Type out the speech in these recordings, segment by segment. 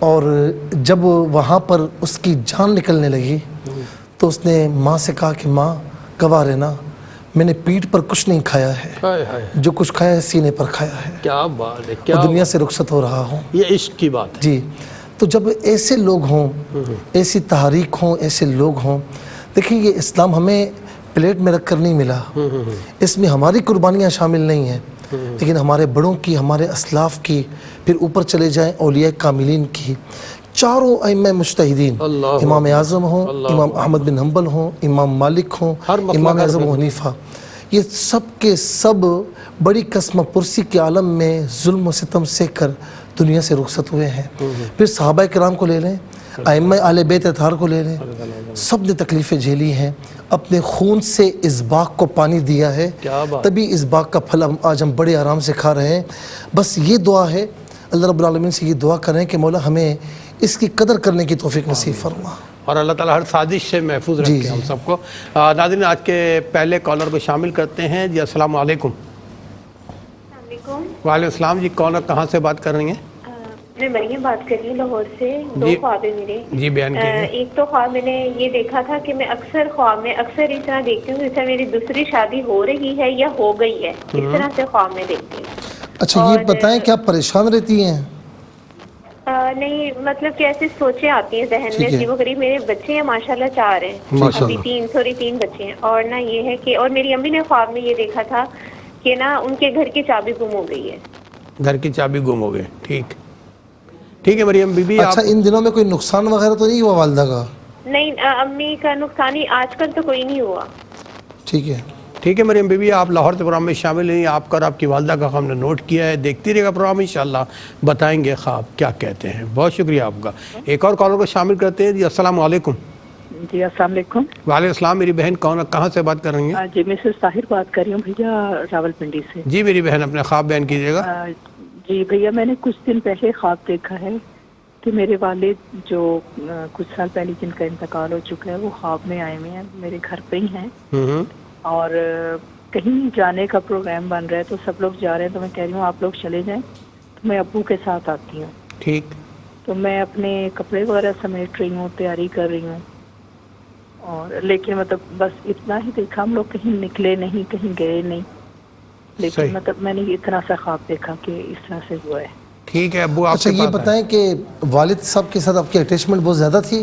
اور جب وہاں پر اس کی جان نکلنے لگی تو اس نے ماں سے کہا کہ ماں گواہ رہنا، میں نے پیٹھ پر کچھ نہیں کھایا ہے، جو کچھ کھایا ہے سینے پر کھایا ہے، کیا بات ہے، اور دنیا سے رخصت ہو رہا ہوں۔ یہ عشق کی بات ہے۔ جی، تو جب ایسے لوگ ہوں، ایسی تحریک ہوں، ایسے لوگ ہوں، دیکھیں یہ اسلام ہمیں پلیٹ میں رکھ کر نہیں ملا، اس میں ہماری قربانیاں شامل نہیں ہیں، لیکن ہمارے بڑوں کی، ہمارے اسلاف کی، پھر اوپر چلے جائیں اولیاء کاملین کی، چاروں ائمہ مجتہدین، امام اعظم ہوں، امام احمد بن حنبل ہوں، امام مالک ہوں، امام اعظم ابو حنیفہ، یہ سب کے سب بڑی قسم پرسی کے عالم میں ظلم و ستم سے کر دنیا سے رخصت ہوئے ہیں۔ پھر صحابہ کرام کو لے لیں، ائمہ اہل بیت اطہار کو لے لیں، سب نے تکلیفیں جھیلی ہیں، اپنے خون سے اس باغ کو پانی دیا ہے، تبھی اس باغ کا پھل آج ہم بڑے آرام سے کھا رہے ہیں۔ بس یہ دعا ہے، اللہ رب العالمین سے یہ دعا کریں کہ مولا ہمیں اس کی قدر کرنے کی توفیق نصیب فرما، اور اللہ تعالیٰ ہر سازش سے محفوظ رکھے ہم سب کو۔ ناظرین، آج کے پہلے کالر کو شامل کرتے ہیں۔ جی السلام علیکم۔ وعلیکم السلام جی، کون اور کہاں سے بات کر رہی ہیں؟ میں مریم بات کر رہی ہوں لاہور سے۔ دو خواب ہیں میرے۔ جی بیان کیجیے۔ ایک تو خواب میں نے یہ دیکھا تھا کہ میں اکثر خواب میں اکثر اس طرح دیکھتی ہوں جیسے میری دوسری شادی ہو رہی ہے یا ہو گئی ہے، اس طرح سے خواب میں دیکھتی ہوں۔ اچھا یہ بتائیں کیا پریشان رہتی ہیں؟ نہیں، مطلب کہ ایسی سوچیں آتی ہیں ذہن میں، عجیب و غریب۔ میرے بچے ہیں ماشاءاللہ 4 ہیں، ابھی 3 بچے ہیں، اور نہ یہ ہے کہ، اور میری امی نے خواب میں یہ دیکھا تھا کہ نا ان کے گھر کی چابی گم ہو گئی ہے۔ گھر کی چابی گم ہو گئی، ٹھیک ہے مریم بی بی۔ اچھا ان دنوں میں کوئی نقصان وغیرہ تو نہیں ہوا والدہ کا؟ نہیں، امی کا نقصان ہی آج کل تو کوئی نہیں ہوا۔ ٹھیک ہے مریم بی بی، آپ لاہور سے پروگرام میں شامل ہیں، آپ کا اور آپ کی والدہ کا ہم نے نوٹ کیا ہے، دیکھتی رہے گا پروگرام، انشاءاللہ بتائیں گے خواب کیا کہتے ہیں۔ بہت شکریہ آپ کا۔ ایک اور کالر کو شامل کرتے ہیں۔ جی السلام علیکم۔ جی السلام علیکم۔ وعلیکم السلام۔ میری بہن کون، کہاں سے بات کر رہی ہیں؟ جی میں سے طاہر بات کر رہی ہوں بھیا، راول پنڈی سے۔ جی میری بہن اپنے خواب بیان کیجیے گا۔ جی بھیا، میں نے کچھ دن پہلے خواب دیکھا ہے کہ میرے والد جو کچھ سال پہلے جن کا انتقال ہو چکا ہے وہ خواب میں آئے ہوئے ہیں، میرے گھر پہ ہی ہیں، اور کہیں جانے کا پروگرام بن رہا ہے تو سب لوگ جا رہے ہیں، تو میں کہہ رہی ہوں آپ لوگ چلے جائیں، تو میں ابو کے ساتھ آتی ہوں۔ ٹھیک۔ تو میں اپنے کپڑے وغیرہ سمیٹ رہی ہوں، تیاری کر رہی ہوں، اور لیکن مطلب بس اتنا ہی دیکھا، ہم لوگ کہیں نکلے نہیں، کہیں گئے نہیں، لیکن مطلب میں نے اتنا سا خواب دیکھا کہ اس طرح سے ہوا ہے۔ ٹھیک ہے ابو، آپ اچھا یہ بتائیں کہ والد صاحب کے ساتھ آپ کی اٹیچمنٹ بہت زیادہ تھی؟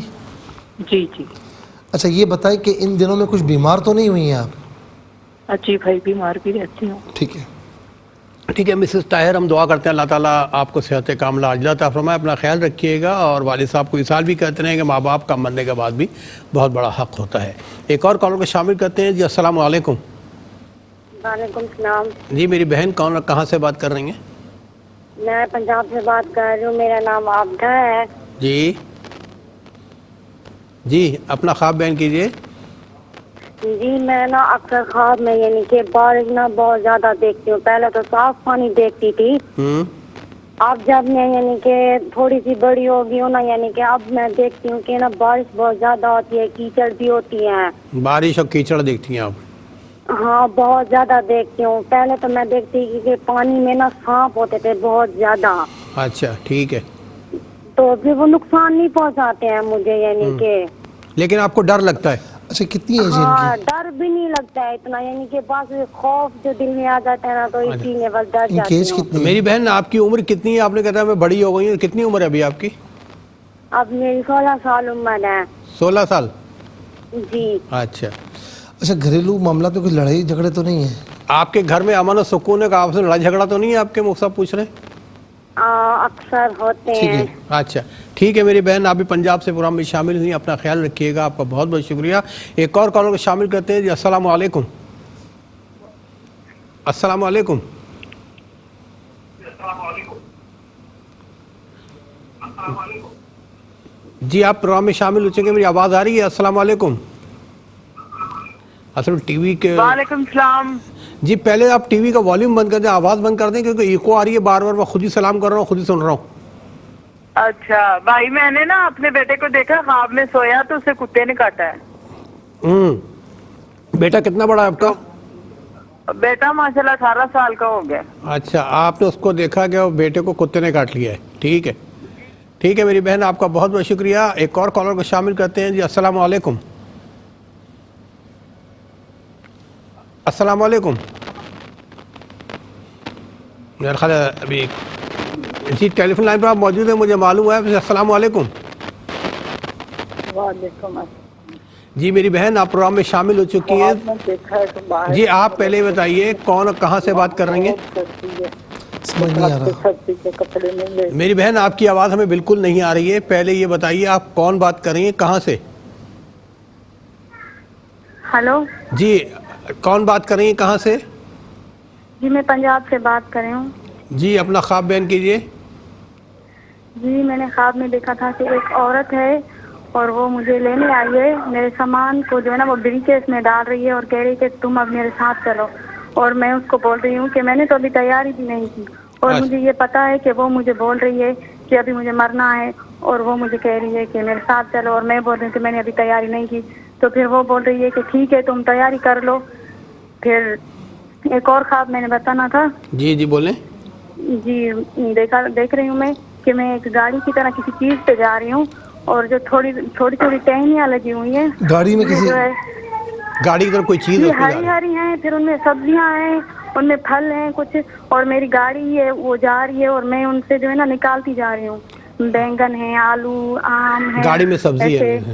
جی جی۔ اچھا یہ بتائیں کہ ان دنوں میں کچھ بیمار تو نہیں ہوئی ہیں آپ؟ جی بھائی، بیمار بھی رہتی ہوں۔ ٹھیک ہے مسز طاہر، ہم دعا کرتے ہیں اللہ تعالیٰ آپ کو صحت کاملہ عاجلہ عطا فرمائے، اپنا خیال رکھیے گا، اور والد صاحب کو اصال بھی کہتے ہیں کہ ماں باپ کا مرنے کے بعد بھی بہت بڑا حق ہوتا ہے۔ ایک اور کالر کو شامل کرتے ہیں۔ جی السلام علیکم۔ وعلیکم السلام۔ جی میری بہن کون اور کہاں سے بات کر رہی ہیں؟ میں پنجاب سے بات کر رہی ہوں، میرا نام عابدہ ہے۔ جی اپنا خواب بیان کیجیے۔ جی میں نا اکثر خواب میں یعنی کہ بارش نا بہت زیادہ دیکھتی ہوں، پہلے تو صاف پانی دیکھتی تھی، اب جب میں یعنی کہ تھوڑی سی بڑی ہو گئی ہوں نا، یعنی کہ اب میں دیکھتی ہوں کہ نا بارش بہت زیادہ ہوتی ہے، کیچڑ بھی ہوتی ہے۔ بارش اور کیچڑ دیکھتی ہیں آپ؟ ہاں بہت زیادہ دیکھتی ہوں۔ پہلے تو میں دیکھتی کہ پانی میں نا سانپ ہوتے تھے بہت زیادہ۔ اچھا ٹھیک ہے۔ تو پھر وہ نقصان نہیں پہنچاتے ہیں مجھے، یعنی کہ لیکن آپ کو ڈر لگتا ہے؟ اچھا کتنی ایج ہے ان ہاں کی؟ ڈر بھی نہیں لگتا ہے اتنا، یعنی کہ بس خوف جو دل میں آ جاتا ہے نا تو اسی میں بس ڈر ان کی ایج جاتی ہوں۔ کتنی ہے؟ میری بہن آپ کی عمر کتنی ہے؟ آپ نے کہا میں بڑی ہو گئی ہوں، کتنی عمر ہے ابھی آپ کی؟ اب میری 16 سال عمر ہے۔ 16 سال؟ جی۔ اچھا گھریلو معاملات میں کوئی لڑائی جھگڑے تو نہیں ہیں؟ آپ کے گھر میں امن و سکون ہے، آپ سے لڑائی جھگڑا تو نہیں ہے آپ کے؟ مختلف پوچھ رہے ہیں۔ اکثر ہوتے ہیں۔ اچھا ٹھیک ہے میری بہن، آپ بھی پنجاب سے پروگرام میں شامل ہوئی، اپنا خیال رکھیے گا، آپ کا بہت بہت شکریہ۔ ایک اور کالر کو شامل کرتے ہیں۔ جی السلام علیکم۔ السلام علیکم۔ جی آپ پروگرام میں شامل ہو چکے، میری آواز آ رہی ہے؟ السلام علیکم۔ اصل ٹی وی کے وعلیکم السلام۔ جی پہلے آپ ٹی وی کا والیوم بند کر دیں، آواز بند کر دیں، کیونکہ ایکو آ رہی ہے بار بار، میں خود ہی سلام کر رہا ہوں، خود ہی سن رہا ہوں۔ اچھا بھائی، میں نے نا اپنے بیٹے کو دیکھا خواب میں سویا تو اسے کتے نے کاٹا ہے۔ بیٹا کتنا بڑا ہے آپ کا؟ بیٹا ماشاءاللہ 18 سال کا ہو گیا۔ اچھا آپ نے اس کو دیکھا کہ بیٹے کو کتے نے کاٹ لیا ہے، ٹھیک ہے۔ ٹھیک ہے میری بہن، آپ کا بہت بہت شکریہ. ایک اور کالر کو شامل کرتے ہیں. جی السلام علیکم. السلام علیکم. میرا خیال ہے ابھی جی ٹیلی فون لائن پر آپ موجود ہیں، مجھے معلوم ہے. السلام علیکم. وعلیکم جی میری بہن، آپ پروگرام میں شامل ہو چکی ہیں. جی آپ پہلے بتائیے کون کہاں سے بات کر رہی ہیں؟ سمجھ نہیں آ رہا. میری بہن آپ کی آواز ہمیں بالکل نہیں آ رہی ہے. پہلے یہ بتائیے آپ کون بات کر رہی ہیں، کہاں سے؟ ہلو جی کون بات کر رہی ہیں، کہاں سے؟ جی میں پنجاب سے بات کر رہی ہوں. جی اپنا خواب بیان کیجیے. جی میں نے خواب میں دیکھا تھا کہ ایک عورت ہے اور وہ مجھے لینے آئی ہے. میرے سامان کو جو ہے نا وہ بریکیس میں ڈال رہی ہے اور کہہ رہی ہے کہ تم اب میرے ساتھ چلو. اور میں اس کو بول رہی ہوں کہ میں نے تو ابھی تیاری بھی نہیں کی، اور مجھے یہ پتا ہے کہ وہ مجھے بول رہی ہے کہ ابھی مجھے مرنا ہے، اور وہ مجھے کہہ رہی ہے کہ میرے ساتھ چلو، اور میں بول رہی ہوں کہ میں نے ابھی تیاری نہیں کی. تو پھر وہ بول رہی ہے کہ ٹھیک ہے تم تیاری کر لو. پھر ایک اور خواب میں نے بتانا تھا. جی جی بولیں. جی دیکھ رہی ہوں میں کہ میں ایک گاڑی کی طرح کسی چیز پہ جا رہی ہوں، اور جو تھوڑی تھوڑی ٹہنیاں لگی ہوئی ہیں گاڑی میں کسی جو ہے گاڑی کی طرف کوئی چیز ہے جی اس پہ جا ہری رہی ہے. ہری ہیں، پھر ان میں سبزیاں ہیں، ان میں پھل ہیں کچھ، اور میری گاڑی ہے وہ جا رہی ہے اور میں ان سے جو ہے نا نکالتی جا رہی ہوں. بینگن ہے، آلو، آم ہے، گاڑی میں سبزی ایسے. ہے.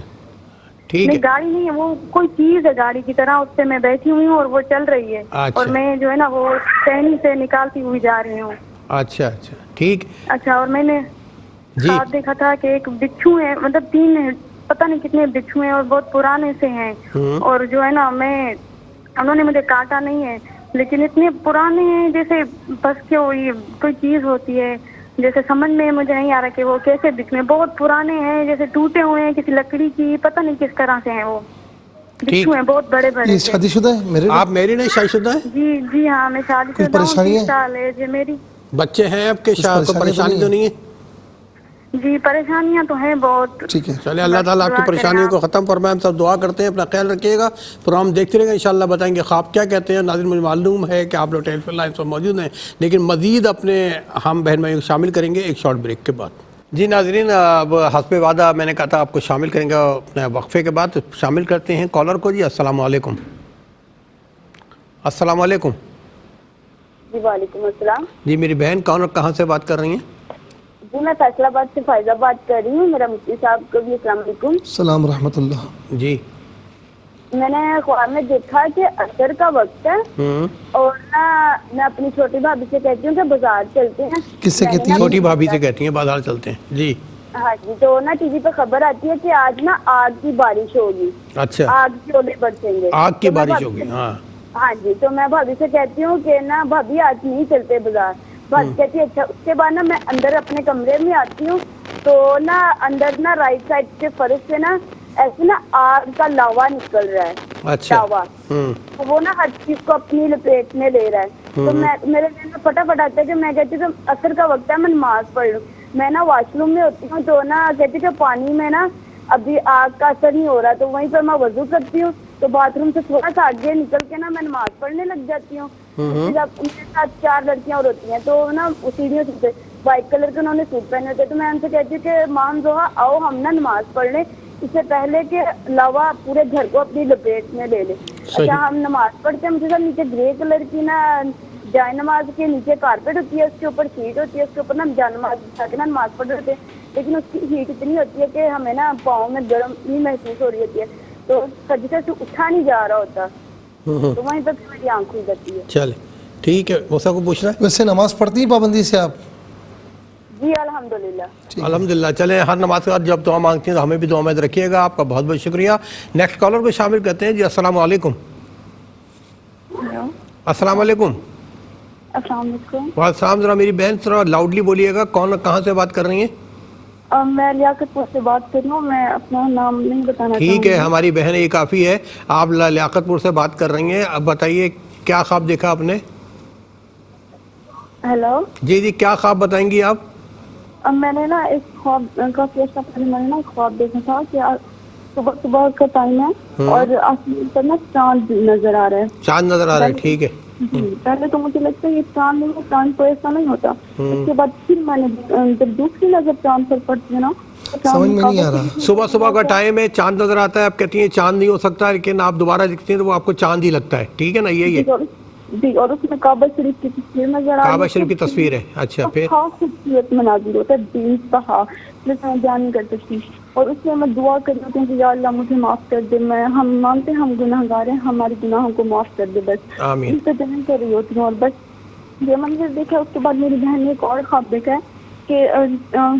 ٹھیک نہیں ہے. گاڑی نہیں ہے، وہ کوئی چیز ہے گاڑی کی طرح، اس پہ میں بیٹھی ہوئی ہوں اور وہ چل رہی ہے، اور اچھا میں جو ہے نا وہ ٹہنی سے نکالتی ہوئی جا رہی ہوں. اچھا اچھا ٹھیک. اچھا، اور میں نے جی خواب دیکھا تھا کہ ایک بچھو ہے، مطلب 3 پتہ نہیں کتنے بچھو ہیں اور بہت پرانے سے ہیں. اور جو ہے نا انہوں نے مجھے کاٹا نہیں ہے، لیکن اتنے پرانے ہیں جیسے بس کہ کوئی چیز ہوتی ہے، جیسے سمجھ میں مجھے نہیں آ رہا کہ وہ کیسے دکھنے. بہت پرانے ہیں، جیسے ٹوٹے ہوئے ہیں کسی لکڑی کی، پتہ نہیں کس طرح سے ہیں. وہ بچھو ٹھیک. ہیں بہت بڑے بڑے یہ سے. شادی شدہ ہے میرے آپ میرڈ ہیں، شادی شدہ ہیں؟ جی جی ہاں میں شادی کوئی شدہ ہوں، پریشانی 30 ہے؟ سال ہے جی میری. بچے ہیں آپ کے؟ کچھ کوئی پریشانیاں پریشانی تو نہیں ہے؟ جی پریشانیاں تو ہیں بہت. ٹھیک ہے. چلے اللہ بس تعالیٰ آپ کی دعا کریں پریشانیوں کو آپ. ختم فرمائے. ہم سب دعا کرتے ہیں. اپنا خیال رکھیے گا. پروگرام دیکھتے رہے گا، انشاءاللہ بتائیں گے خواب کیا کہتے ہیں. ناظرین مجھے معلوم ہے کہ آپ لوگ ٹیلی فون لائن پر موجود ہیں، لیکن مزید اپنے ہم بہن بھائیوں کو شامل کریں گے ایک شارٹ بریک کے بعد. جی ناظرین، اب حسب وعدہ میں نے کہا تھا آپ کو شامل کریں گے اپنے وقفے کے بعد. شامل کرتے ہیں کالر کو. جی السلام علیکم. السلام علیکم. جی وعلیکم السلام. جی میری بہن کون اور کہاں سے بات کر رہی ہیں؟ جی میں فیصل آباد سے فائزہ بات کر رہی ہوں. میرا مفتی صاحب کو بھی السلام علیکم. السلام رحمۃ اللہ. جی میں نے خواب میں دیکھا کہ عصر کا وقت ہے، اور نا میں اپنی چھوٹی بھابھی سے کہتی ہوں کہ بازار چلتے ہیں. کس سے کہتی ہیں؟ چھوٹی بھابھی سے کہتی ہیں بازار چلتے ہیں. جی ہاں جی. تو نا ٹی وی پہ خبر آتی ہے کہ آج نا آگ کی بارش ہوگی، اچھا آگ کے اولے برسیں گے. آگ کی تو میں بارش بھابھی ہوگی. سے ہاں ہاں جی، تو میں بھابھی سے کہتی ہوں کہ نا بھابھی آج نہیں چلتے بازار. بھابی کہتی ہے اچھا. اس کے بعد نا میں اندر اپنے کمرے میں آتی ہوں، تو نا اندر نا رائٹ سائڈ کے فرش سے نا ایسے نا آگ کا لاوا نکل رہا ہے. اچھا. لاوا وہ نا ہر چیز کو اپنی لپیٹ میں لے رہا ہے. تو میرے ذہن میں فٹافٹ آتا ہے کہ میں کہتی ہوں کہ عصر کا وقت ہے، میں نماز پڑھ لوں. میں نا واش روم میں ہوتی ہوں، تو نا کہتی کہ پانی میں نا ابھی آگ کا اثر نہیں ہو رہا، تو وہیں پر میں وضو کرتی ہوں. تو باتھ روم سے تھوڑا سا آگے نکل کے نا میں نماز پڑھنے لگ جاتی ہوں. اس کے بعد میرے ساتھ 4 لڑکیاں اور ہوتی ہیں، تو نا سیڑھیوں سے وائٹ کلر کے انہوں نے سوٹ پہنے ہوتے. تو میں ان سے کہتی ہوں کہ مام زوہا آؤ ہم نا نماز پڑھ لیں، اس سے پہلے کہ لاوا پورے گھر کو اپنی لپیٹ میں لے لے. اچھا ہم نماز پڑھتے ہیں، مجھے سر نیچے گرے کلر کی نا جائے نماز کے نیچے کارپیٹ ہوتی ہے، اس کے اوپر شیٹ ہوتی ہے، اس کے اوپر نا جائے نماز بچھا کے نا نماز پڑھ رہے ہوتے ہیں. لیکن اس کی ہیٹ اتنی ہوتی ہے کہ ہمیں نا پاؤں میں گرم نہیں محسوس ہو رہی ہوتی ہے، تو سجدے سے اٹھا نہیں جا رہا ہوتا، تو وہیں تک میری آنکھ کھل جاتی ہے. چلے ٹھیک ہے. موسیٰ کو پوچھ رہا ہے. ویسے نماز پڑھتی ہیں پابندی سے آپ؟ جی الحمدللہ. الحمدللہ. چلے ہر نماز کے بعد جب دعا مانگتے ہیں تو ہمیں بھی دعا میں رکھیے گا. آپ کا بہت بہت شکریہ. نیکسٹ کالر کو شامل کرتے ہیں. جی السلام علیکم. ہلو السلام علیکم. السلام علیکم. وعلیکم السلام. ذرا میری بہن ذرا لاؤڈلی بولیے گا. کون کہاں سے بات کر رہی ہیں؟ میں لیاقت پور سے بات کر رہی ہوں. میں اپنا نام نہیں بتانا چاہوں ٹھیک گی. ہے ہماری بہن یہ کافی ہے. آپ لیاقت پور سے بات کر رہی ہیں. اب بتائیے کیا خواب دیکھا آپ نے؟ ہیلو. جی جی کیا خواب بتائیں گی آپ؟ میں نے نا ایک خواب کا پہلے میں نے نا خواب دیکھا تھا کہ صبح صبح کا ٹائم ہے اور آسمان پر نا چاند نظر آ رہا ہے. چاند نظر آ رہا ہے, ٹھیک ہے. پہلے تو مجھے لگتا ہے یہ چاند نہیں ہے, چاند تو ایسا نہیں ہوتا. اس کے بعد پھر میں نے جب دوسری نظر چاند پر پڑتی ہے نا, سمجھ میں نہیں آ رہا. صبح صبح کا ٹائم ہے, چاند نظر آتا ہے, آپ کہتی ہیں چاند نہیں ہو سکتا, لیکن آپ دوبارہ دیکھتے ہیں تو وہ آپ کو چاند ہی لگتا ہے, ٹھیک ہے نا, یہی ہے. جی, اور اس میں کعبہ شریف کی تصویر نظر آ رہی ہے. کعبہ شریف کی تصویر ہے, اچھا. پھر خوبصورت مناظر ہوتا ہے, دین کا جیسے میں بیان نہیں کر سکتی. اور اس میں دعا کر رہی ہوں کہ یا اللہ مجھے معاف کر دے, ہم مانتے ہیں ہم گناہ گار ہیں, ہمارے گناہوں کو معاف کر دے بس. آمین. اس سے بیان کر رہی ہوتی ہوں. اور بس یہ منظر دیکھا. اس کے بعد میری بہن نے ایک اور خواب دیکھا ہے کہ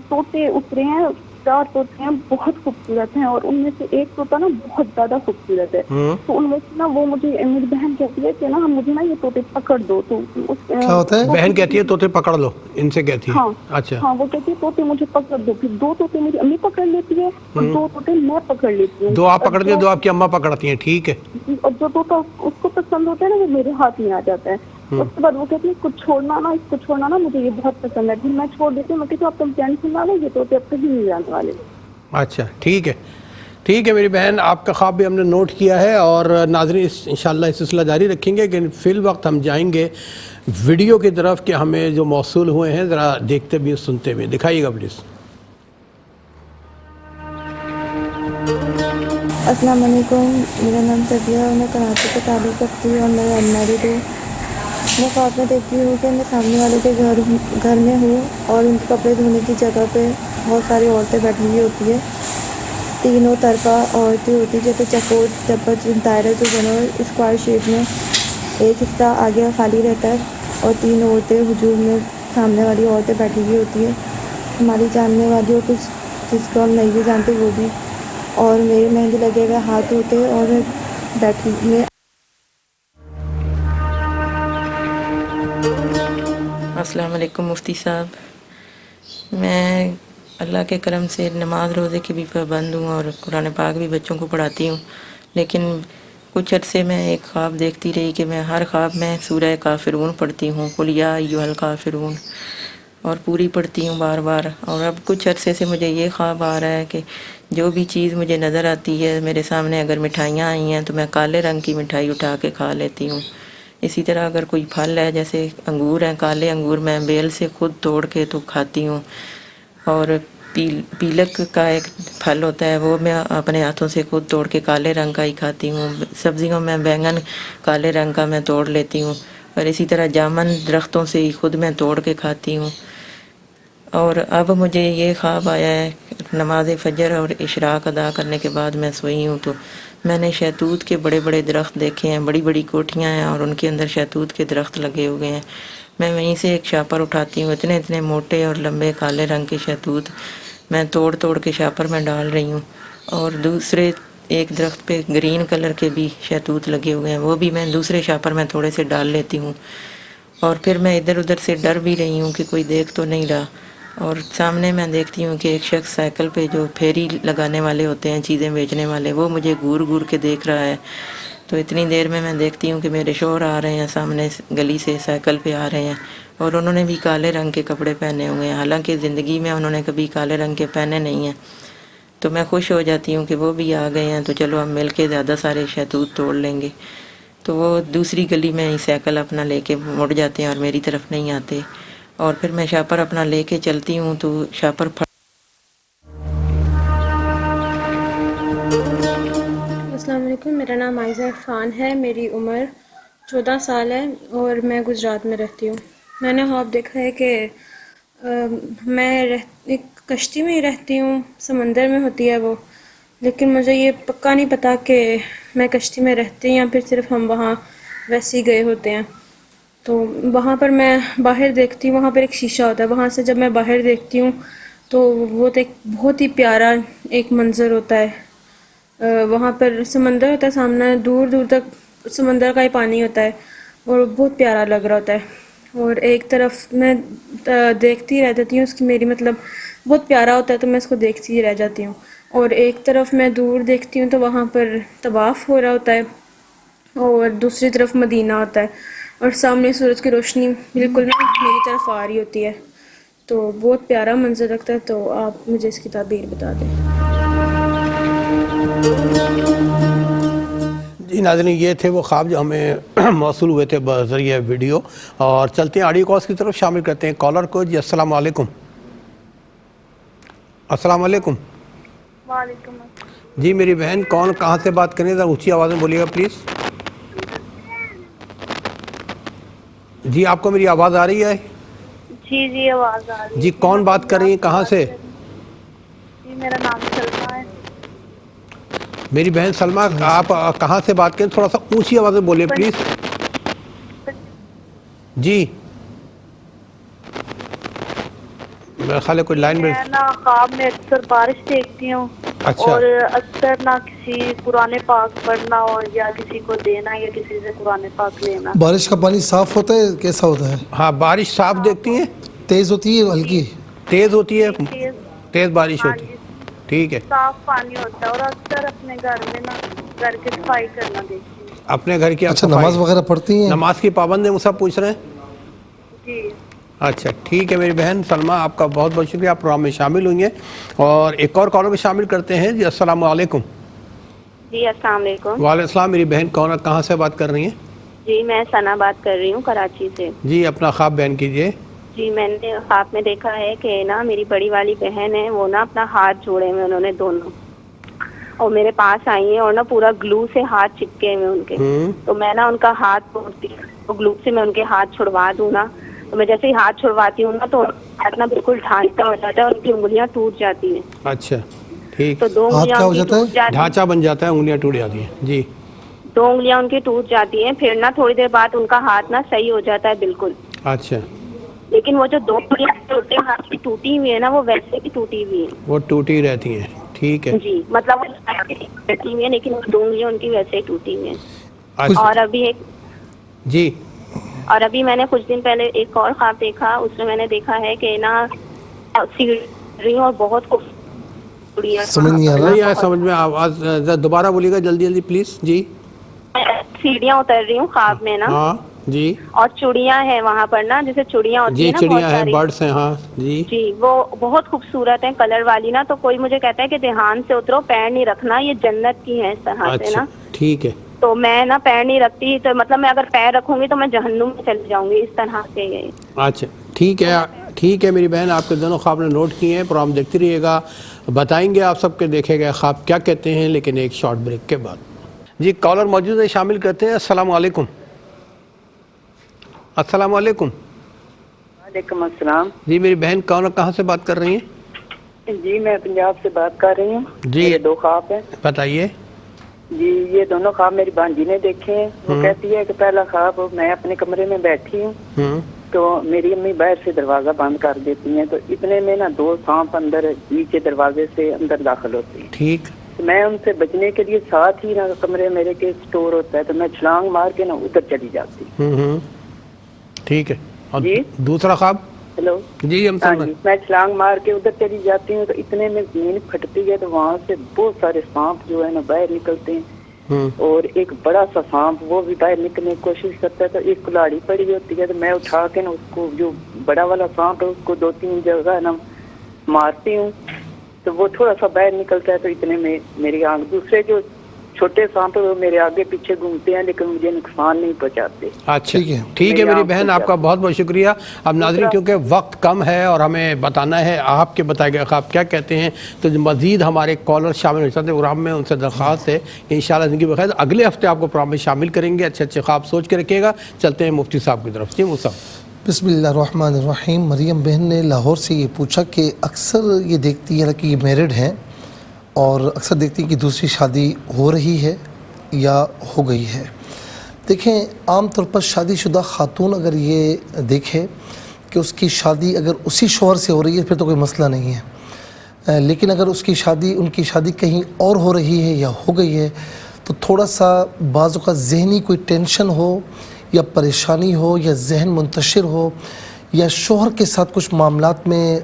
طوطے اترے ہیں, 4 طوطے ہیں, بہت خوبصورت ہیں, اور ان میں سے ایک طوطا نا بہت زیادہ خوبصورت ہے. تو ان میں سے نا وہ مجھے, میری بہن کہتی ہے کہ نا مجھے نا یہ طوطے پکڑ دو. تو کیا ہوتا ہے؟ بہن کہتی ہے طوطے پکڑ لو, ان سے کہتی ہے. ہاں اچھا. ہاں, وہ کہتی ہے طوطے مجھے پکڑ دو. پھر 2 طوطے میری امی پکڑ لیتی ہے اور 2 طوطے میں پکڑ لیتی ہوں. 2 آپ پکڑتی ہیں, 2 آپ کی اماں پکڑتی ہیں, ٹھیک ہے. اور جو طوطا اس کو پسند ہوتا ہے نا وہ میرے ہاتھ میں آ جاتا ہے. اس کے بعد وہ کہتی ہے اس کو چھوڑنا نا مجھے یہ بہت پسند ہے. پھر میں چھوڑ دیتی ہوں. میں کہتی ہوں آپ تم ٹینشن نہ لو, یہ طوطے اب کہیں نہیں جانے والے. اچھا, ٹھیک ہے. ٹھیک ہے میری بہن, آپ کا خواب بھی ہم نے نوٹ کیا ہے, اور ناظرین انشاءاللہ اس سلسلہ جاری رکھیں گے. کہ فی الوقت ہم جائیں گے ویڈیو کی طرف کہ ہمیں جو موصول ہوئے ہیں ذرا دیکھتے بھی سنتے بھی. دکھائیے گا پلیز. السلام علیکم, میرا نام صدیہ ہے اور میں کراچی سے تعلق رکھتی ہوں اور میں انمیرڈ ہوں. میں خواب میں دیکھتی ہوں کہ میں سامنے والے کے گھر میں ہوں اور ان کے کپڑے دھونے کی جگہ پہ بہت ساری عورتیں بیٹھی ہوئی ہوتی ہیں. تینوں طرفہ عورتیں ہوتی ہیں, جیسے چکور چپچ دائرہ جو بنا ہو اسکوائر شیپ میں. ایک حصہ آگے خالی رہتا ہے اور 3 عورتیں ہجوم میں سامنے والی عورتیں بیٹھی ہوئی ہوتی ہیں. ہماری جاننے والی ہو کچھ جس کو ہم نہیں بھی جانتے وہ بھی. اور میرے مہندی لگے ہوئے ہاتھ ہوتے اور بیٹھی میں. السلام علیکم مفتی صاحب, میں اللہ کے کرم سے نماز روزے کی بھی پابند ہوں اور قرآن پاک بھی بچوں کو پڑھاتی ہوں. لیکن کچھ عرصے میں ایک خواب دیکھتی رہی کہ میں ہر خواب میں سورہ کافرون پڑھتی ہوں, قل یا ایھا الکافرون, اور پوری پڑھتی ہوں بار بار. اور اب کچھ عرصے سے مجھے یہ خواب آ رہا ہے کہ جو بھی چیز مجھے نظر آتی ہے میرے سامنے, اگر مٹھائیاں آئی ہیں تو میں کالے رنگ کی مٹھائی اٹھا کے کھا لیتی ہوں. اسی طرح اگر کوئی پھل ہے, جیسے انگور ہیں, کالے انگور, میں بیل سے خود توڑ کے تو کھاتی ہوں. اور پیلک کا ایک پھل ہوتا ہے وہ میں اپنے ہاتھوں سے خود توڑ کے کالے رنگ کا ہی کھاتی ہوں. سبزیوں میں بینگن کالے رنگ کا میں توڑ لیتی ہوں. اور اسی طرح جامن درختوں سے ہی خود میں توڑ کے کھاتی ہوں. اور اب مجھے یہ خواب آیا ہے, نماز فجر اور اشراق ادا کرنے کے بعد میں سوئی ہوں تو میں نے شہتوت کے بڑے بڑے درخت دیکھے ہیں, بڑی بڑی کوٹھیاں ہیں اور ان کے اندر شہتوت کے درخت لگے ہوئے ہیں. میں وہیں سے ایک شاپر اٹھاتی ہوں, اتنے موٹے اور لمبے کالے رنگ کے شہتوت میں توڑ کے شاپر میں ڈال رہی ہوں. اور دوسرے ایک درخت پہ گرین کلر کے بھی شہتوت لگے ہوئے ہیں, وہ بھی میں دوسرے شاپر میں تھوڑے سے ڈال لیتی ہوں. اور پھر میں ادھر ادھر سے ڈر بھی رہی ہوں کہ کوئی دیکھ تو نہیں رہا. اور سامنے میں دیکھتی ہوں کہ ایک شخص سائیکل پہ, جو پھیری لگانے والے ہوتے ہیں چیزیں بیچنے والے, وہ مجھے گور کے دیکھ رہا ہے. تو اتنی دیر میں دیکھتی ہوں کہ میرے شوہر آ رہے ہیں, سامنے گلی سے سائیکل پہ آ رہے ہیں, اور انہوں نے بھی کالے رنگ کے کپڑے پہنے ہوئے ہیں. حالانکہ زندگی میں انہوں نے کبھی کالے رنگ کے پہنے نہیں ہیں. تو میں خوش ہو جاتی ہوں کہ وہ بھی آ گئے ہیں, تو چلو ہم مل کے زیادہ سارے شہتوت توڑ لیں گے. تو وہ دوسری گلی میں ہی سائیکل اپنا لے کے مڑ جاتے ہیں اور میری طرف نہیں آتے. اور پھر میں شاپر اپنا لے کے چلتی ہوں تو شاپر السلام علیکم, میرا نام عائزہ عرفان ہے, میری عمر 14 سال ہے اور میں گجرات میں رہتی ہوں. میں نے خواب دیکھا ہے کہ میں ایک کشتی میں ہی رہتی ہوں, سمندر میں ہوتی ہے وہ, لیکن مجھے یہ پکا نہیں پتا کہ میں کشتی میں رہتی ہوں یا پھر صرف ہم وہاں ویسے ہی گئے ہوتے ہیں. تو وہاں پر میں باہر دیکھتی ہوں, وہاں پر ایک شیشہ ہوتا ہے, وہاں سے جب میں باہر دیکھتی ہوں تو وہ ایک بہت ہی پیارا ایک منظر ہوتا ہے. وہاں پر سمندر ہوتا ہے سامنے, دور دور تک سمندر کا ہی پانی ہوتا ہے اور بہت پیارا لگ رہا ہوتا ہے. اور ایک طرف میں دیکھتی رہ جاتی ہوں, اس کی میری مطلب بہت پیارا ہوتا ہے تو میں اس کو دیکھتی رہ جاتی ہوں. اور ایک طرف میں دور دیکھتی ہوں تو وہاں پر طواف ہو رہا ہوتا ہے, اور دوسری طرف مدینہ ہوتا ہے, اور سامنے سورج کی روشنی بالکل میری طرف آ رہی ہوتی ہے. تو بہت پیارا منظر لگتا ہے. تو آپ مجھے اس کی تعبیر بتا دیں. جی ناظرین، یہ تھے وہ خواب جو ہمیں موصول ہوئے تھے بذریعہ ویڈیو. اور چلتے ہیں آڈیو کالز کی طرف، شامل کرتے ہیں کالر کو. جی السلام علیکم. السلام علیکم. وعلیکم. جی میری بہن، کون کہاں سے بات کریں؟ ذرا اونچی آواز میں بولیے گا پلیز. جی آپ کو میری آواز آ رہی ہے؟ جی آواز آ رہی ہے. جی کون بات کر رہی ہیں، کہاں سے؟ جی میرا نام سلمہ ہے. میری بہن سلمہ، آپ کہاں سے بات کریں؟ تھوڑا سا اونچی آواز میں بولیں پلیز. جی میرا خیال ہے کوئی لائن میں. میں نا خواب میں اکثر بارش دیکھتی ہوں. اچھا. اور اکثر نہ کسی قرآن پاک پڑھنا ہو یا کسی کو دینا یا کسی سے قرآن پاک لینا. بارش کا پانی صاف ہوتا ہے کیسا ہوتا ہے؟ ہاں بارش صاف دیکھتی ہیں؟ تیز ہوتی ہے ہلکی؟ تیز ہوتی ہے، تیز بارش ہاں ہوتی جی، ہے. ٹھیک ہے. صاف پانی ہوتا ہے. اور اکثر اپنے گھر میں نا گھر کی صفائی کرنا دیکھتی ہوں. اپنے گھر کی آپ اچھا، صفائی، نماز وغیرہ پڑھتی ہیں؟ نماز کی پابند ہیں وہ سب پوچھ رہے ہیں. جی اچھا ٹھیک ہے میری بہن سلمہ، آپ کا بہت بہت شکریہ، آپ پروگرام میں شامل ہوئی ہیں. اور ایک اور کالر میں شامل کرتے ہیں. جی السلام علیکم. جی السلام علیکم. وعلیکم السلام. میری بہن کون، کہاں سے بات کر رہی ہیں؟ جی میں ثنا بات کر رہی ہوں کراچی سے. جی اپنا خواب بیان کیجیے. جی میں نے خواب میں دیکھا ہے کہ نا میری بڑی والی بہن ہے، وہ نا اپنا ہاتھ جوڑے ہوئے انہوں نے دونوں، اور میرے پاس آئی ہیں اور نا پورا گلو سے ہاتھ چپکے ہوئے ان کے. تو میں نا ان کا ہاتھ توڑتی ہوں تو گلو سے میں ان کے ہاتھ چھڑوا دوں نا، تو میں جیسے ہی ہاتھ چھڑواتی ہوں نا تو ہاتھ نا بالکل ڈھانچہ ہو جاتا ہے اور ان کی انگلیاں ٹوٹ جاتی ہیں. اچھا ٹھیک. تو 2 ہاتھ انگلیاں کیا ان ہو کی جاتا ہے؟ ٹوٹ جاتی ہیں. ڈھانچہ بن جاتا ہے، انگلیاں ٹوٹ جاتی ہیں. جی 2 انگلیاں ان کی ٹوٹ جاتی ہیں. پھر نا تھوڑی دیر بعد ان کا ہاتھ نا صحیح ہو جاتا ہے بالکل. اچھا. لیکن وہ جو 2 انگلیاں ٹوٹے ہاتھ کی ٹوٹی ہوئی ہے نا، وہ ویسے ہی ٹوٹی ہوئی ہیں. وہ ٹوٹی رہتی ہیں. ٹھیک ہے. جی مطلب وہ ٹوٹی ہوئی ہیں لیکن وہ 2 انگلیاں ان کی ویسے ہی ٹوٹی ہوئی ہیں. اچھا. اور جی ابھی میں نے کچھ دن پہلے ایک اور خواب دیکھا، اس میں نے دیکھا ہے کہ نا سیڑھیوں اور بہت سمجھ نہیں آ رہا. نہیں آیا سمجھ میں. آواز دوبارہ بولیے گا جلدی جلدی پلیز. جی سیڑھیاں اتر رہی ہوں خواب میں نا، ہاں جی. اور چڑیاں ہیں وہاں پر نا، جیسے چڑیاں ہوتی جی ہیں نا بہت چڑیاں ہیں، ساری. برڈس ہیں. ہاں جی. جی وہ بہت خوبصورت ہیں کلر والی نا. تو کوئی مجھے کہتا ہے کہ دھیان سے اترو، پیر نہیں رکھنا، یہ جنت کی ہے اس طرح سے اچھا نا. ٹھیک ہے. تو میں نا پیر نہیں رکھتی، تو مطلب میں اگر پیر رکھوں گی تو میں جہنم میں چلی جاؤں گی، اس طرح سے. اچھا ٹھیک ہے. ٹھیک ہے میری بہن، آپ کے دونوں خواب نے نوٹ کیے ہیں. پروگرام دیکھتے رہیے گا، بتائیں گے آپ سب کے دیکھے گئے خواب کیا کہتے ہیں، لیکن ایک شارٹ بریک کے بعد. جی کالر موجود ہے، شامل کرتے ہیں. السلام علیکم. السلام علیکم. وعلیکم السلام. جی میری بہن کون، کہاں سے بات کر رہی ہیں؟ جی میں پنجاب سے بات کر رہی ہوں. جی میرے 2 خواب ہیں. بتائیے. جی یہ دونوں خواب میری بانجی نے دیکھے ہیں. وہ کہتی ہے کہ پہلا خواب میں اپنے کمرے میں بیٹھی ہوں تو میری امی باہر سے دروازہ بند کر دیتی ہیں، تو اتنے میں نا 2 سانپ اندر نیچے دروازے سے اندر داخل ہوتے ہیں. ٹھیک. میں ان سے بچنے کے لیے ساتھ ہی نا کمرے میرے کے سٹور ہوتا ہے، تو میں چھلانگ مار کے نا ادھر چلی جاتی. ٹھیک ہے. اور جی دوسرا خواب؟ ہیلو. جی ہم ہاں سن رہے جی، میں چھلانگ مار کے ادھر چلی جاتی ہوں، تو اتنے میں زمین پھٹتی ہے تو وہاں سے بہت سارے سانپ جو ہے نا باہر نکلتے ہیں. اور ایک بڑا سا سانپ وہ بھی باہر نکلنے کی کوشش کرتا ہے، تو ایک کلاڑی پڑی ہوتی ہے، تو میں اٹھا کے نا اس کو، جو بڑا والا سانپ ہے اس کو 2-3 جگہ نا مارتی ہوں، تو وہ تھوڑا سا باہر نکلتا ہے. تو اتنے میں میری آنکھ، دوسرے جو چھوٹے سانپ وہ میرے آگے پیچھے گھومتے ہیں لیکن مجھے نقصان نہیں پہنچاتے. اچھا ٹھیک ہے میری بہن، آپ کا بہت بہت شکریہ. اب ناظرین کیونکہ وقت کم ہے اور ہمیں بتانا ہے آپ کے بتائے گئے خواب کیا کہتے ہیں، تو مزید ہمارے کالر شامل ہو سکتے ہیں پروگرام میں. ان سے درخواست ہے کہ انشاءاللہ زندگی بخیر اگلے ہفتے آپ کو پروگرام میں شامل کریں گے. اچھے اچھے خواب سوچ کے رکھیے گا. چلتے ہیں مفتی صاحب کی طرف. جی مصعب. بسم اللہ الرحمن الرحیم. مریم بہن نے لاہور سے یہ پوچھا کہ اکثر یہ دیکھتی ہے کہ یہ میرڈ ہیں اور اکثر دیکھتی ہے کہ دوسری شادی ہو رہی ہے یا ہو گئی ہے. دیکھیں عام طور پر شادی شدہ خاتون اگر یہ دیکھے کہ اس کی شادی اگر اسی شوہر سے ہو رہی ہے پھر تو کوئی مسئلہ نہیں ہے، لیکن اگر اس کی شادی، ان کی شادی کہیں اور ہو رہی ہے یا ہو گئی ہے تو تھوڑا سا بعض اوقات ذہنی کوئی ٹینشن ہو یا پریشانی ہو یا ذہن منتشر ہو یا شوہر کے ساتھ کچھ معاملات میں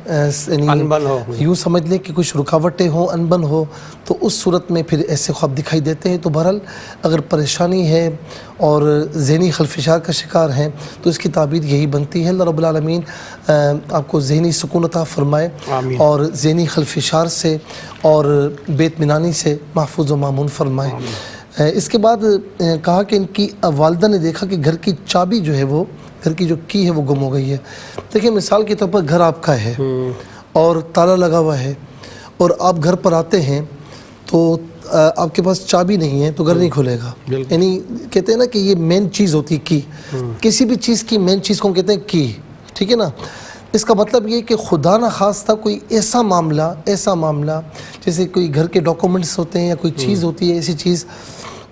انبن ہو، یوں سمجھ لیں کہ کچھ رکاوٹیں ہوں، انبن ہو، تو اس صورت میں پھر ایسے خواب دکھائی دیتے ہیں۔ تو بہرحال اگر پریشانی ہے اور ذہنی خلفشار کا شکار ہیں تو اس کی تعبیر یہی بنتی ہے۔ اللہ رب العالمین آپ کو ذہنی سکون عطا فرمائے اور ذہنی خلفشار سے اور بے اطمینانی سے محفوظ و مامون فرمائے۔ اس کے بعد کہا کہ ان کی والدہ نے دیکھا کہ گھر کی چابی جو ہے وہ گھر کی جو کی ہے وہ گم ہو گئی ہے۔ دیکھیں مثال کے طور پر گھر آپ کا ہے اور تالا لگا ہوا ہے اور آپ گھر پر آتے ہیں تو آپ کے پاس چابی نہیں ہے تو گھر نہیں کھلے گا۔ یعنی کہتے ہیں نا کہ یہ مین چیز ہوتی ہے کی، کسی بھی چیز کی مین چیز کو ہم کہتے ہیں کی، ٹھیک ہے نا۔ اس کا مطلب یہ کہ خدا نہ خواستہ کوئی ایسا معاملہ جیسے کوئی گھر کے ڈاکومنٹس ہوتے ہیں یا کوئی چیز ہوتی ہے، ایسی چیز،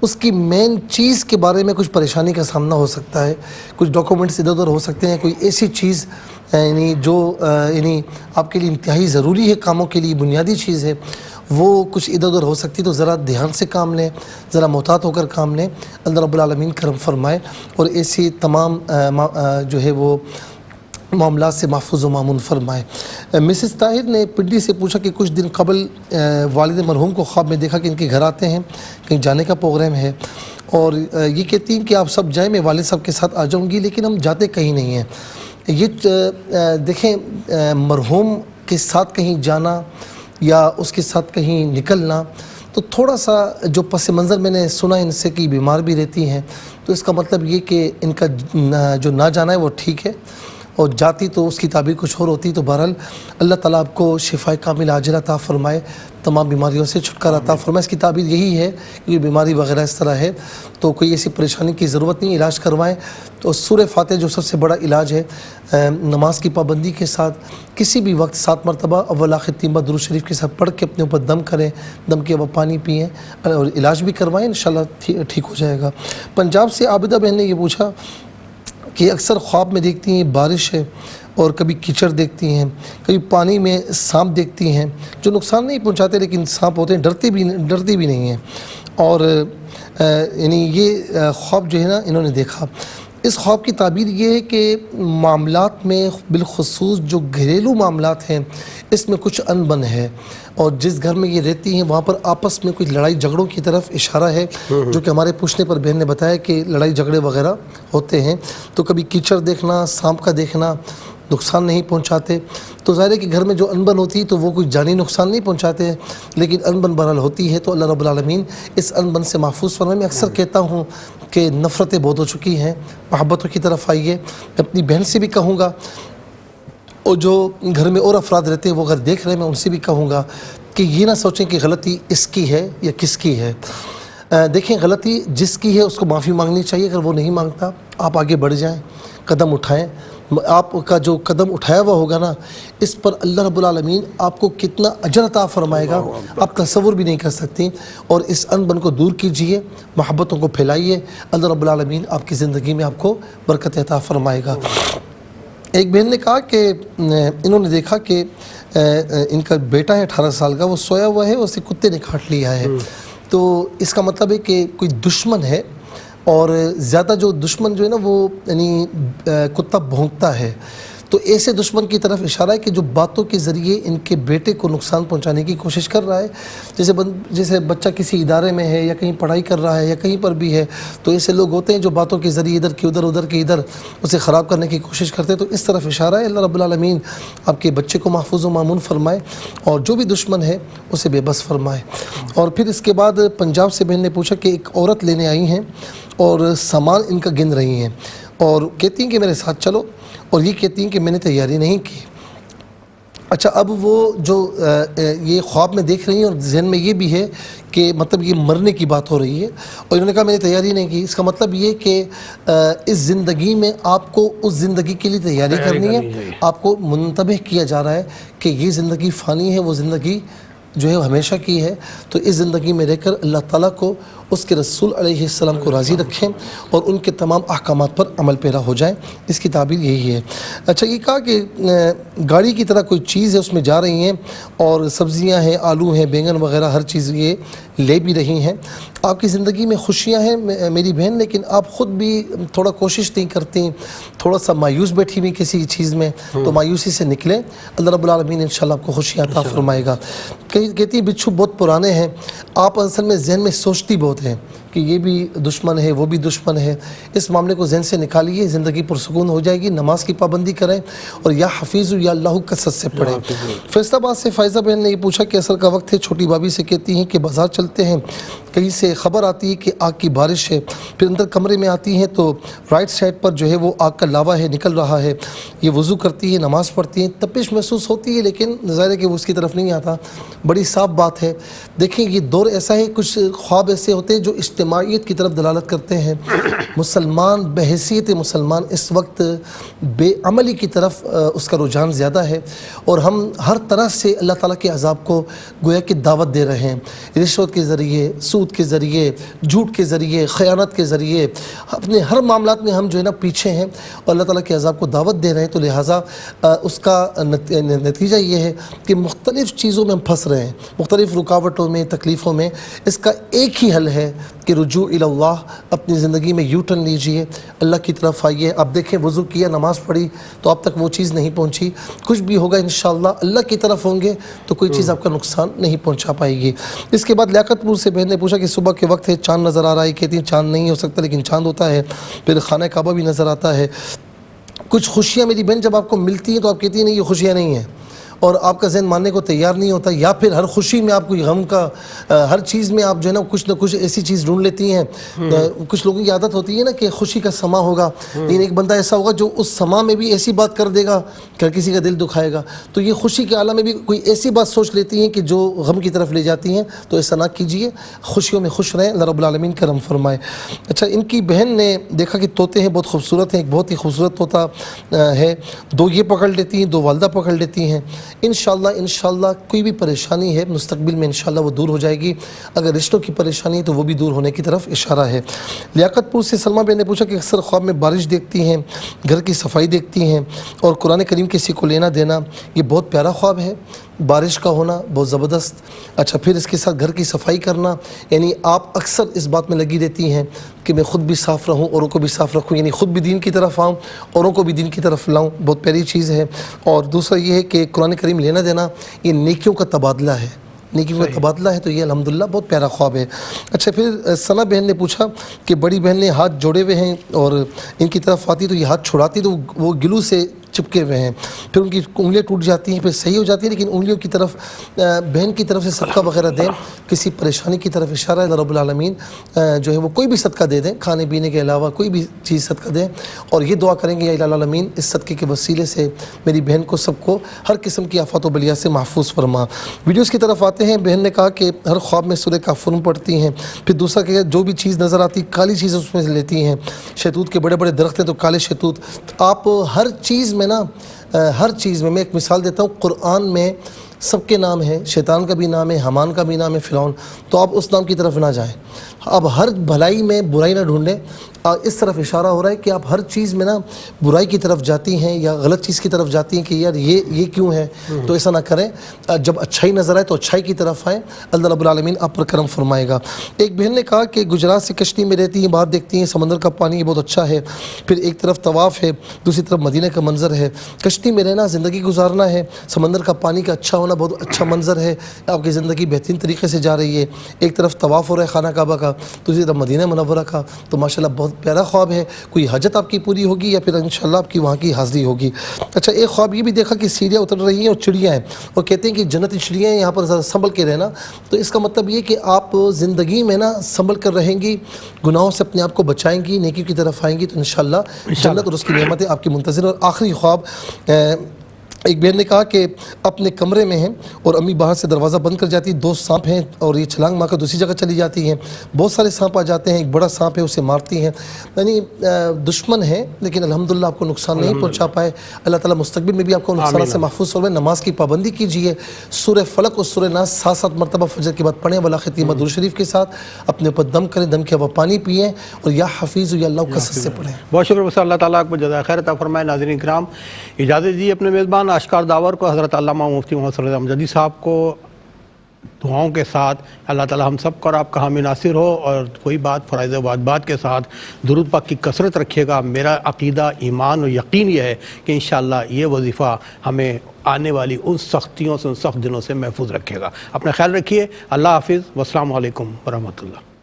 اس کی مین چیز کے بارے میں کچھ پریشانی کا سامنا ہو سکتا ہے، کچھ ڈاکومنٹس ادھر ادھر ہو سکتے ہیں، کوئی ایسی چیز یعنی جو یعنی آپ کے لیے انتہائی ضروری ہے، کاموں کے لیے بنیادی چیز ہے، وہ کچھ ادھر ادھر ہو سکتی، تو ذرا دھیان سے کام لیں، ذرا محتاط ہو کر کام لیں۔ اللہ رب العالمین کرم فرمائے اور ایسی تمام جو ہے وہ معاملات سے محفوظ و مامون فرمائے۔ مسز طاہر نے پنڈی سے پوچھا کہ کچھ دن قبل والد مرحوم کو خواب میں دیکھا کہ ان کے گھر آتے ہیں، کہیں جانے کا پروگرام ہے، اور یہ کہتی ہیں کہ آپ سب جائیں، میں والد صاحب کے ساتھ آ جاؤں گی، لیکن ہم جاتے کہیں نہیں ہیں۔ یہ دیکھیں مرحوم کے ساتھ کہیں جانا یا اس کے ساتھ کہیں نکلنا تو تھوڑا سا جو پس منظر میں نے سنا ان سے کہ بیمار بھی رہتی ہیں، تو اس کا مطلب یہ کہ ان کا جو نہ جانا ہے وہ ٹھیک ہے، اور جاتی تو اس کی تعبیر کچھ اور ہوتی۔ تو بہرحال اللہ تعالیٰ آپ کو شفاء کامل عاجلہ عطا فرمائے، تمام بیماریوں سے چھٹکارا عطا فرمائے۔ اس کی تعبیر یہی ہے کہ یہ بیماری وغیرہ اس طرح ہے تو کوئی ایسی پریشانی کی ضرورت نہیں، علاج کروائیں۔ تو سورہ فاتحہ جو سب سے بڑا علاج ہے، نماز کی پابندی کے ساتھ کسی بھی وقت 7 مرتبہ اول آخر 3 بار درود شریف کے ساتھ پڑھ کے اپنے اوپر دم کریں، دم کے وہ پانی پئیں اور علاج بھی کروائیں، انشاءاللہ ٹھیک ہو جائے گا۔ پنجاب سے عابدہ بہن نے یہ پوچھا کہ اکثر خواب میں دیکھتی ہیں بارش ہے اور کبھی کیچڑ دیکھتی ہیں، کبھی پانی میں سانپ دیکھتی ہیں جو نقصان نہیں پہنچاتے لیکن سانپ ہوتے ہیں، ڈرتی بھی نہیں ہیں، اور یعنی یہ خواب جو ہے نا انہوں نے دیکھا۔ اس خواب کی تعبیر یہ ہے کہ معاملات میں بالخصوص جو گھریلو معاملات ہیں اس میں کچھ انبن ہے، اور جس گھر میں یہ رہتی ہیں وہاں پر آپس میں کچھ لڑائی جھگڑوں کی طرف اشارہ ہے، جو کہ ہمارے پوچھنے پر بہن نے بتایا کہ لڑائی جھگڑے وغیرہ ہوتے ہیں۔ تو کبھی کیچڑ دیکھنا، سانپ کا دیکھنا نقصان نہیں پہنچاتے، تو ظاہر ہے کہ گھر میں جو انبن ہوتی ہے تو وہ کوئی جانی نقصان نہیں پہنچاتے ہیں، لیکن انبن بہرحال ہوتی ہے، تو اللہ رب العالمین اس انبن سے محفوظ فرمائے۔ میں اکثر کہتا ہوں کہ نفرتیں بہت ہو چکی ہیں، محبتوں کی طرف آئیے۔ میں اپنی بہن سے بھی کہوں گا، اور جو گھر میں اور افراد رہتے ہیں وہ اگر دیکھ رہے ہیں، میں ان سے بھی کہوں گا کہ یہ نہ سوچیں کہ غلطی اس کی ہے یا کس کی ہے۔ دیکھیں غلطی جس کی ہے اس کو معافی مانگنی چاہیے، اگر وہ نہیں مانگتا آپ آگے بڑھ جائیں، قدم اٹھائیں۔ آپ کا جو قدم اٹھایا ہوا ہوگا نا، اس پر اللہ رب العالمین آپ کو کتنا اجر عطا فرمائے گا آپ تصور بھی نہیں کر سکتے۔ اور اس انبن کو دور کیجئے، محبتوں کو پھیلائیے، اللہ رب العالمین آپ کی زندگی میں آپ کو برکت عطا فرمائے گا۔ ایک بہن نے کہا کہ انہوں نے دیکھا کہ ان کا بیٹا ہے 18 سال کا، وہ سویا ہوا ہے، اسے کتے نے کاٹ لیا ہے، تو اس کا مطلب ہے کہ کوئی دشمن ہے، اور زیادہ جو دشمن جو ہے نا وہ یعنی کتا بھونکتا ہے، تو ایسے دشمن کی طرف اشارہ ہے کہ جو باتوں کے ذریعے ان کے بیٹے کو نقصان پہنچانے کی کوشش کر رہا ہے۔ جیسے بچہ کسی ادارے میں ہے یا کہیں پڑھائی کر رہا ہے یا کہیں پر بھی ہے، تو ایسے لوگ ہوتے ہیں جو باتوں کے ذریعے ادھر کی ادھر، ادھر کی ادھر اسے خراب کرنے کی کوشش کرتے ہیں، تو اس طرف اشارہ ہے۔ اللہ رب العالمین آپ کے بچے کو محفوظ و مامون فرمائے، اور جو بھی دشمن ہے اسے بے بس فرمائے۔ اور پھر اس کے بعد پنجاب سے بہن نے پوچھا کہ ایک عورت لینے آئی ہیں اور سامان ان کا گن رہی ہیں، اور کہتی ہیں کہ میرے ساتھ چلو، اور یہ کہتی ہیں کہ میں نے تیاری نہیں کی۔ اچھا، اب وہ جو یہ خواب میں دیکھ رہی ہیں اور ذہن میں یہ بھی ہے کہ مطلب یہ مرنے کی بات ہو رہی ہے، اور انہوں نے کہا میں نے تیاری نہیں کی، اس کا مطلب یہ کہ اس زندگی میں آپ کو اس زندگی کے لیے تیاری کرنی ہے، آپ کو منتبہ کیا جا رہا ہے کہ یہ زندگی فانی ہے، وہ زندگی جو ہے ہمیشہ کی ہے، تو اس زندگی میں رہ کر اللہ تعالیٰ کو اس کے رسول علیہ السلام کو راضی رکھیں اور ان کے تمام احکامات پر عمل پیرا ہو جائیں. اس کی تعبیر یہی ہے. اچھا یہ کہا کہ گاڑی کی طرح کوئی چیز ہے اس میں جا رہی ہیں اور سبزیاں ہیں, آلو ہیں, بیگن وغیرہ ہر چیز یہ لے بھی رہی ہیں. آپ کی زندگی میں خوشیاں ہیں میری بہن, لیکن آپ خود بھی تھوڑا کوشش نہیں کرتی, تھوڑا سا مایوس بیٹھی ہوئی کسی چیز میں, تو مایوسی سے نکلیں, اللہ رب العالمین انشاءاللہ آپ کو خوشیاں عطا فرمائے گا. کہتی بچھو بہت پرانے ہیں, آپ اصل میں ذہن میں سوچتی بہت ہیں کہ یہ بھی دشمن ہے وہ بھی دشمن ہے. اس معاملے کو ذہن سے نکالیے, زندگی پرسکون ہو جائے گی. نماز کی پابندی کریں اور یا حفیظ یا اللہ کثرت سے پڑھیں. فیصل آباد سے فائزہ بہن نے یہ پوچھا کہ عصر کا وقت ہے, چھوٹی بھابھی سے کہتی ہیں کہ بازار چلتے ہیں, کہیں سے خبر آتی ہے کہ آگ کی بارش ہے, پھر اندر کمرے میں آتی ہیں تو رائٹ سائڈ پر جو ہے وہ آگ کا لاوا ہے نکل رہا ہے. یہ وضو کرتی ہے, نماز پڑھتی ہیں, تپش محسوس ہوتی ہے لیکن ظاہر ہے کہ وہ اس کی طرف نہیں آتا. بڑی صاف بات ہے. دیکھیں یہ دور ایسا ہے, کچھ خواب ایسے ہوتے ہیں جو اجتماعیت کی طرف دلالت کرتے ہیں. مسلمان بحیثیت مسلمان اس وقت بے عملی کی طرف اس کا رجحان زیادہ ہے, اور ہم ہر طرح سے اللہ تعالیٰ کے عذاب کو گویا کہ دعوت دے رہے ہیں. رشوت کے ذریعے, سود کے ذریعے, جھوٹ کے ذریعے, خیانت کے ذریعے, اپنے ہر معاملات میں ہم جو ہے نا پیچھے ہیں اور اللہ تعالیٰ کے عذاب کو دعوت دے رہے ہیں. تو لہٰذا اس کا نتیجہ یہ ہے کہ مختلف چیزوں میں ہم پھنس رہے ہیں, مختلف رکاوٹوں میں, تکلیفوں میں. اس کا ایک ہی حل ہے کہ رجوع الی اللہ, اپنی زندگی میں یو ٹرن لیجئے, اللہ کی طرف آئیے. آپ دیکھیں وضو کیا, نماز پڑھی تو آپ تک وہ چیز نہیں پہنچی, کچھ بھی ہوگا انشاءاللہ اللہ کی طرف ہوں گے تو کوئی چیز آپ کا نقصان نہیں پہنچا پائے گی. اس کے بعد لیاقت پور سے بہن نے پوچھا کہ صبح کے وقت ہے, چاند نظر آ رہا ہے, کہتی ہیں چاند نہیں ہو سکتا لیکن چاند ہوتا ہے, پھر خانہ کعبہ بھی نظر آتا ہے. کچھ خوشیاں میری بہن جب آپ کو ملتی ہیں تو آپ کہتی ہیں نہیں یہ خوشیاں نہیں ہیں, اور آپ کا ذہن ماننے کو تیار نہیں ہوتا, یا پھر ہر خوشی میں آپ کوئی غم کا, ہر چیز میں آپ جو ہے نا کچھ نہ کچھ ایسی چیز ڈھونڈ لیتی ہیں. کچھ لوگوں کی عادت ہوتی ہے نا کہ خوشی کا سما ہوگا, لیکن ایک بندہ ایسا ہوگا جو اس سما میں بھی ایسی بات کر دے گا کہ کسی کا دل دکھائے گا. تو یہ خوشی کے عالم میں بھی کوئی ایسی بات سوچ لیتی ہیں کہ جو غم کی طرف لے جاتی ہیں, تو ایسا نہ کیجیے, خوشیوں میں خوش رہیں, اللہ رب العالمین کرم فرمائے. اچھا ان کی بہن نے دیکھا کہ طوطے ہیں, بہت خوبصورت ہیں, ایک بہت ہی خوبصورت طوطا ہے, 2 یہ پکڑ لیتی ہیں, 2 والدہ پکڑ لیتی ہیں. انشاءاللہ کوئی بھی پریشانی ہے مستقبل میں انشاءاللہ وہ دور ہو جائے گی. اگر رشتوں کی پریشانی ہے تو وہ بھی دور ہونے کی طرف اشارہ ہے. لیاقت پور سے سلمہ بہن نے پوچھا کہ اکثر خواب میں بارش دیکھتی ہیں, گھر کی صفائی دیکھتی ہیں اور قرآن کریم کسی کو لینا دینا, یہ بہت پیارا خواب ہے, بارش کا ہونا بہت زبردست. اچھا پھر اس کے ساتھ گھر کی صفائی کرنا, یعنی آپ اکثر اس بات میں لگی رہتی ہیں کہ میں خود بھی صاف رہوں, اوروں کو بھی صاف رکھوں, یعنی خود بھی دین کی طرف آؤں, اوروں کو بھی دین کی طرف لاؤں, بہت پیاری چیز ہے. اور دوسرا یہ ہے کہ قرآن کریم لینا دینا یہ نیکیوں کا تبادلہ ہے, نیکیوں کا تبادلہ ہے, تو یہ الحمدللہ بہت پیارا خواب ہے. اچھا پھر ثنا بہن نے پوچھا کہ بڑی بہن نے ہاتھ جوڑے ہوئے ہیں اور ان کی طرف آتی تو یہ ہاتھ چھڑاتی تو وہ گلو سے چپکے ہوئے ہیں, پھر ان کی انگلیاں ٹوٹ جاتی ہیں, پھر صحیح ہو جاتی ہیں, لیکن انگلیوں کی طرف بہن کی طرف سے صدقہ وغیرہ دیں, کسی پریشانی کی طرف اشارہ ہے. رب العالمین جو ہے وہ کوئی بھی صدقہ دے دیں, کھانے پینے کے علاوہ کوئی بھی چیز صدقہ دیں, اور یہ دعا کریں گے یا العالمین اس صدقے کے وسیلے سے میری بہن کو سب کو ہر قسم کی آفات و بلیات سے محفوظ فرما. ویڈیوز کی طرف آتے ہیں. بہن نے کہا کہ ہر خواب میں سورہ کافرون پڑھتی ہیں, پھر دوسرا کہ جو بھی چیز نظر آتی کالی چیزیں اس میں سے لیتی ہیں, شہتوت کے بڑے بڑے درخت ہیں تو کالے شہتوت. آپ ہر چیز میں نا, ہر چیز میں ایک مثال دیتا ہوں, قرآن میں سب کے نام ہیں, شیطان کا بھی نام ہے, حمان کا بھی نام ہے, فرعون, تو آپ اس نام کی طرف نہ جائیں. اب ہر بھلائی میں برائی نہ ڈھونڈیں, اس طرف اشارہ ہو رہا ہے کہ آپ ہر چیز میں نا برائی کی طرف جاتی ہیں یا غلط چیز کی طرف جاتی ہیں کہ یار یہ کیوں ہے, تو ایسا نہ کریں. جب اچھائی نظر آئے تو اچھائی کی طرف آئیں, اللہ رب العالمین آپ پر کرم فرمائے گا. ایک بہن نے کہا کہ گجرات سے کشتی میں رہتی ہیں, باہر دیکھتی ہیں سمندر کا پانی بہت اچھا ہے, پھر ایک طرف طواف ہے, دوسری طرف مدینہ کا منظر ہے. کشتی میں رہنا زندگی گزارنا ہے, سمندر کا پانی کا اچھا ہونا بہت اچھا منظر ہے, آپ کی زندگی بہترین طریقے سے جا رہی ہے. ایک طرف طواف ہو رہا ہے خانہ کعبہ کا, دوسری طرف مدینہ منورہ کا, تو ماشاءاللہ بہت پیارا خواب ہے. کوئی حاجت آپ کی پوری ہوگی یا پھر انشاءاللہ آپ کی وہاں کی حاضری ہوگی. اچھا ایک خواب یہ بھی دیکھا کہ سیڑھیاں اتر رہی ہیں اور چڑیاں ہیں, اور کہتے ہیں کہ جنتی چڑیاں ہیں, یہاں پر ذرا سنبھل کے رہنا. تو اس کا مطلب یہ کہ آپ زندگی میں نا سنبھل کر رہیں گی, گناہوں سے اپنے آپ کو بچائیں گی, نیکی کی طرف آئیں گی, تو انشاءاللہ جنت اور اس کی نعمتیں آپ کی منتظر. اور آخری خواب ایک بہن نے کہا کہ اپنے کمرے میں ہیں اور امی باہر سے دروازہ بند کر جاتی، 2 سانپ ہیں اور یہ چھلانگ مار کر دوسری جگہ چلی جاتی ہیں، بہت سارے سانپ آ جاتے ہیں، ایک بڑا سانپ ہے اسے مارتی ہیں، یعنی دشمن ہے لیکن الحمدللہ آپ کو نقصان نہیں پہنچا پائے۔ اللہ تعالیٰ مستقبل میں بھی آپ کو نقصانات سے محفوظ فرمائے۔ نماز کی پابندی کیجیے، سورہ فلق اور سورہ ناس 7 مرتبہ فجر کے بعد پڑھیں، ولا ختیمہ درود شریف کے ساتھ، اپنے اوپر دم کریں، دم کے ہوا پانی پئیں اور یا حفیظ یا اللہ کثرت سے پڑھیں۔ بہت شکر وصال، اللہ تعالیٰ آپ کو جزائے خیر عطا فرمائے۔ ناظرین کرام، اجازت دیجیے اپنے میزبان اشکار داور کو، حضرت علامہ مفتی محمد صلی اللہ علیہ وسلم جدید صاحب کو دعاؤں کے ساتھ اللہ تعالیٰ ہم سب کو اور آپ کا حامی ناصر ہو، اور کوئی بات فرائض و واجبات کے ساتھ درود پاک کی کثرت رکھیے گا۔ میرا عقیدہ، ایمان و یقین یہ ہے کہ انشاءاللہ یہ وظیفہ ہمیں آنے والی ان سختیوں سے، ان سخت دنوں سے محفوظ رکھے گا۔ اپنا خیال رکھیے، اللہ حافظ، والسلام علیکم ورحمۃ اللہ۔